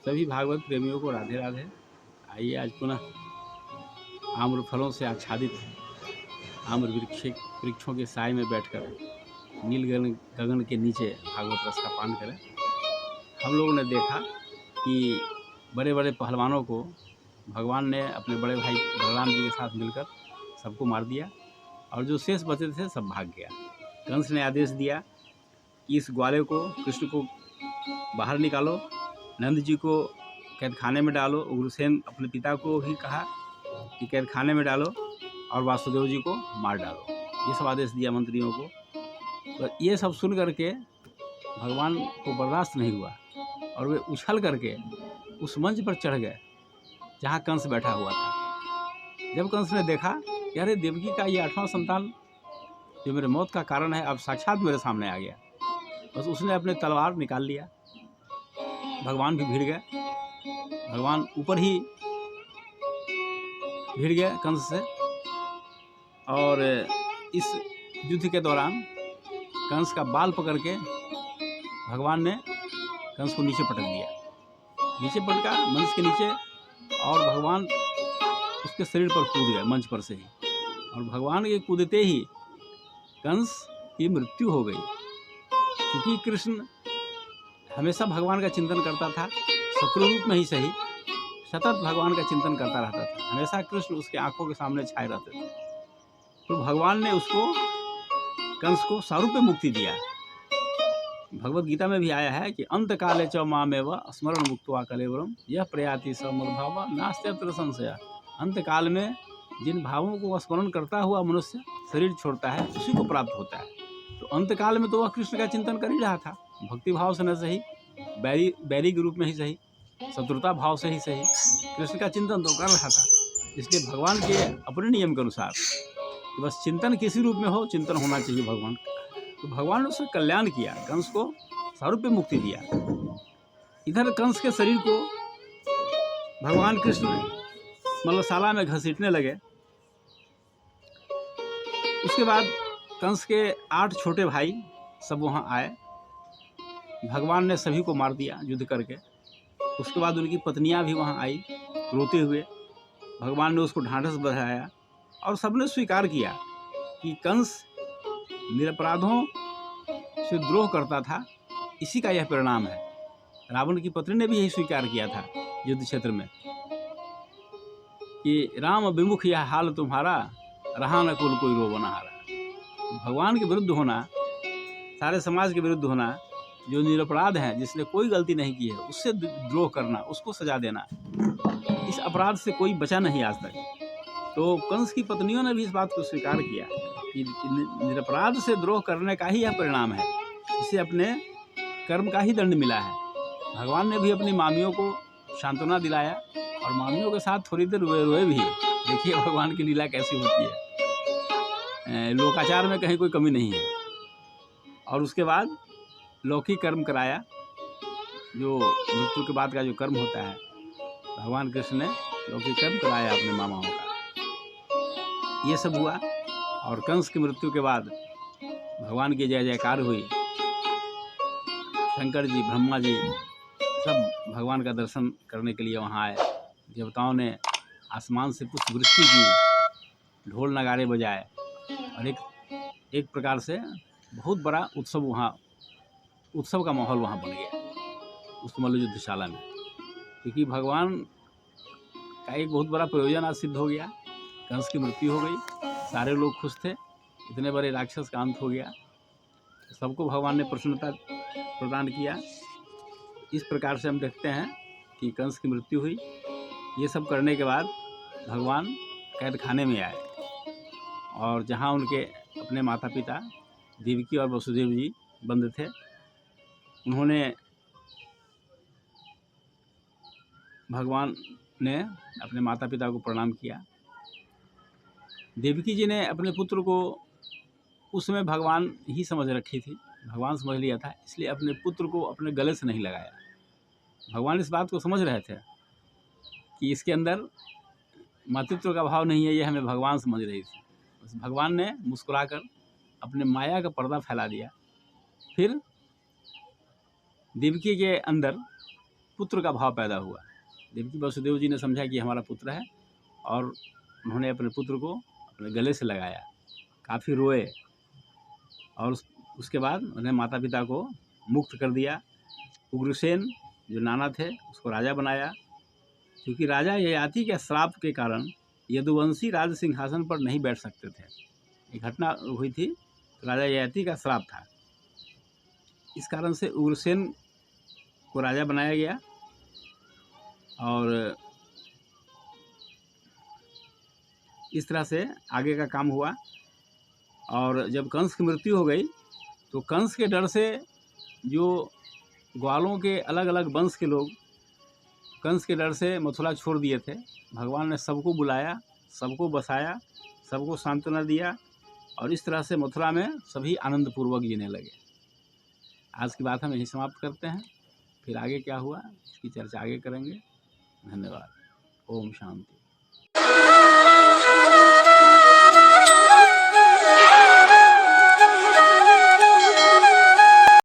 सभी भागवत प्रेमियों को राधे राधे। आइए आज पुनः आम्र फलों से आच्छादित आम्र वृक्षों के साय में बैठकर नील गगन के नीचे भागवत रस का पान करें। हम लोगों ने देखा कि बड़े बड़े पहलवानों को भगवान ने अपने बड़े भाई बलराम जी के साथ मिलकर सबको मार दिया और जो शेष बचे थे सब भाग गया। कंस ने आदेश दिया कि इस ग्वाले को कृष्ण को बाहर निकालो, नंद जी को कैद खाने में डालो, उग्रसेन अपने पिता को भी कहा कि कैद खाने में डालो और वासुदेव जी को मार डालो। ये सब आदेश दिया मंत्रियों को। तो ये सब सुन करके भगवान को बर्दाश्त नहीं हुआ और वे उछल करके उस मंच पर चढ़ गए जहाँ कंस बैठा हुआ था। जब कंस ने देखा कि अरे देवकी का ये 8वां संतान जो मेरे मौत का कारण है अब साक्षात मेरे सामने आ गया, बस उसने अपने तलवार निकाल लिया। भगवान भी भिड़ गए, भगवान ऊपर ही भिड़ गए कंस से। और इस युद्ध के दौरान कंस का बाल पकड़ के भगवान ने कंस को नीचे पटक दिया, नीचे पटका मंच के नीचे, और भगवान उसके शरीर पर कूद गए मंच पर से ही। और भगवान के कूदते ही कंस की मृत्यु हो गई। क्योंकि कृष्ण हमेशा भगवान का चिंतन करता था, शत्रु रूप में ही सही, सतत भगवान का चिंतन करता रहता था। हमेशा कृष्ण उसके आंखों के सामने छाए रहते थे। तो भगवान ने उसको, कंस को सारूप्य मुक्ति दिया। भगवत गीता में भी आया है कि अंत काले च मामेव स्मरण मुक्त्वा कलेवरम यह प्रयाति स मद्भाव नास्त्यत्र संशय। अंत काल में जिन भावों को स्मरण करता हुआ मनुष्य शरीर छोड़ता है उसी को प्राप्त होता है। तो अंत काल में तो वह कृष्ण का चिंतन कर ही रहा था, भक्ति भाव से न सही, बैरी के रूप में ही सही, शत्रुता भाव से ही सही, कृष्ण का चिंतन तो कर रहा था। इसलिए भगवान के अपने नियम के अनुसार कि बस चिंतन किसी रूप में हो, चिंतन होना चाहिए भगवान का। तो भगवान ने उसका कल्याण किया, कंस को सारूप्य मुक्ति दिया। इधर कंस के शरीर को भगवान कृष्ण मलशाला में घसीटने लगे। उसके बाद कंस के 8 छोटे भाई सब वहाँ आए, भगवान ने सभी को मार दिया युद्ध करके। उसके बाद उनकी पत्नियां भी वहाँ आई रोते हुए। भगवान ने उसको ढांढस बंधाया और सबने स्वीकार किया कि कंस निरपराधों से द्रोह करता था, इसी का यह परिणाम है। रावण की पत्नी ने भी यही स्वीकार किया था युद्ध क्षेत्र में कि राम विमुख यह हाल तुम्हारा, रहा न कुल कोई रोब नहारा। भगवान के विरुद्ध होना, सारे समाज के विरुद्ध होना, जो निरपराध है, जिसने कोई गलती नहीं की है, उससे द्रोह करना, उसको सजा देना, इस अपराध से कोई बचा नहीं आज तक। तो कंस की पत्नियों ने भी इस बात को स्वीकार किया कि निरपराध से द्रोह करने का ही यह परिणाम है, इसे अपने कर्म का ही दंड मिला है। भगवान ने भी अपनी मामियों को सांत्वना दिलाया और मामियों के साथ थोड़ी देर रोए भी। देखिए भगवान की लीला कैसी होती है, लोकाचार में कहीं कोई कमी नहीं है। और उसके बाद लौकिक कर्म कराया, जो मृत्यु के बाद का जो कर्म होता है, भगवान कृष्ण ने लौकिक कर्म कराया अपने मामाओं का। ये सब हुआ और कंस की मृत्यु के बाद भगवान की जय जयकार हुई। शंकर जी, ब्रह्मा जी सब भगवान का दर्शन करने के लिए वहाँ आए। देवताओं ने आसमान से पुष्प वृष्टि की, ढोल नगाड़े बजाए और एक प्रकार से बहुत बड़ा उत्सव का माहौल वहाँ बन गया उस मल्ल युद्धशाला में। क्योंकि भगवान का एक बहुत बड़ा प्रयोजन आज सिद्ध हो गया। कंस की मृत्यु हो गई, सारे लोग खुश थे, इतने बड़े राक्षस का अंत हो गया, सबको भगवान ने प्रसन्नता प्रदान किया। इस प्रकार से हम देखते हैं कि कंस की मृत्यु हुई। ये सब करने के बाद भगवान कैद खाने में आए और जहाँ उनके अपने माता पिता देवकी और वसुदेव जी बंद थे, उन्होंने, भगवान ने अपने माता पिता को प्रणाम किया। देवकी जी ने अपने पुत्र को उस समय भगवान ही समझ रखी थी, भगवान समझ लिया था, इसलिए अपने पुत्र को अपने गले से नहीं लगाया। भगवान इस बात को समझ रहे थे कि इसके अंदर मातृत्व का भाव नहीं है, ये हमें भगवान समझ रही थी। बस भगवान ने मुस्कुराकर अपने माया का पर्दा फैला दिया। फिर देवकी के अंदर पुत्र का भाव पैदा हुआ। देवकी वसुदेव जी ने समझा कि हमारा पुत्र है और उन्होंने अपने पुत्र को अपने गले से लगाया, काफ़ी रोए और उसके बाद उन्हें माता पिता को मुक्त कर दिया। उग्रसेन जो नाना थे उसको राजा बनाया, क्योंकि राजा ययाति के श्राप के कारण यदुवंशी राज सिंहासन पर नहीं बैठ सकते थे। एक घटना हुई थी, तो राजा ययाति का श्राप था, इस कारण से उग्रसेन को राजा बनाया गया। और इस तरह से आगे का काम हुआ। और जब कंस की मृत्यु हो गई तो कंस के डर से जो ग्वालों के अलग अलग वंश के लोग कंस के डर से मथुरा छोड़ दिए थे, भगवान ने सबको बुलाया, सबको बसाया, सबको सांत्वना दिया और इस तरह से मथुरा में सभी आनंदपूर्वक जीने लगे। आज की बात हम यहीं समाप्त करते हैं, फिर आगे क्या हुआ इसकी चर्चा आगे करेंगे। धन्यवाद। ओम शांति।